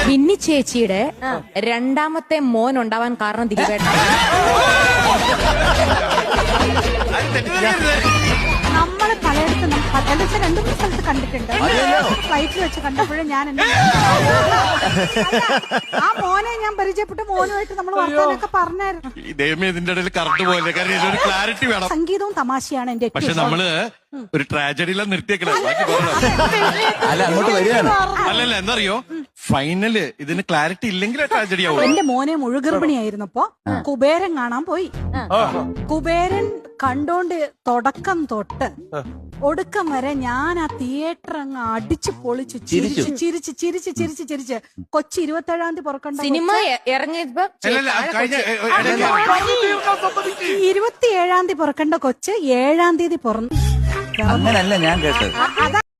ബിന്നി ചേച്ചിയുടെ രണ്ടാമത്തെ മോൻ ഉണ്ടാവാൻ കാരണം ദിലീപേട്ട. നമ്മള് പലയിടത്തും രണ്ടു മൂന്ന് സ്ഥലത്ത് കണ്ടിട്ടുണ്ട്. ഫ്ലൈറ്റിൽ വെച്ച് കണ്ടപ്പോഴും ഞാൻ ആ മോനെ ഞാൻ പരിചയപ്പെട്ട മോനുമായിട്ട് നമ്മൾ വർത്തമാനമൊക്കെ പറഞ്ഞായിരുന്നു. ഇതിന്റെ ഇടയിൽ കറണ്ട് പോലെ കാരണം ഇതൊരു ക്ലാരിറ്റി വേണം. സംഗീതവും തമാശയാണ് എന്റെ. പക്ഷെ നമ്മള് ഒരു ട്രാജഡിയിലെ നിർത്തിയേക്കണം. അല്ല അങ്ങോട്ട് വരികയാണ്. അല്ലല്ല എന്തറിയോ, ഫൈനല് ഇതിന് ക്ലാരിറ്റി ഇല്ലെങ്കിൽ ട്രാജഡി ആവും. എന്റെ മോനെ മുഴുഗർഭിണിയായിരുന്നപ്പോ കുബേരൻ കാണാൻ പോയി. കുബേരൻ കണ്ടോണ്ട് തുടക്കം തൊട്ട് ഒടുക്കം വരെ ഞാൻ ആ തിയേറ്റർ അങ്ങ് അടിച്ചു പൊളിച്ചു ചിരിച്ച് ചിരിച്ച് ചിരിച്ച് ചിരിച്ച് ചിരിച്ച്. കൊച്ചി 27-ാം തീയതി പുറക്കണ്ട സിനിമ ഇറങ്ങിയപ്പോ 27-ാം തീയതി പുറക്കേണ്ട കൊച്ച് 7-ാം തീയതി പുറന്നു. അങ്ങനല്ല ഞാൻ കേട്ടത്. അതാ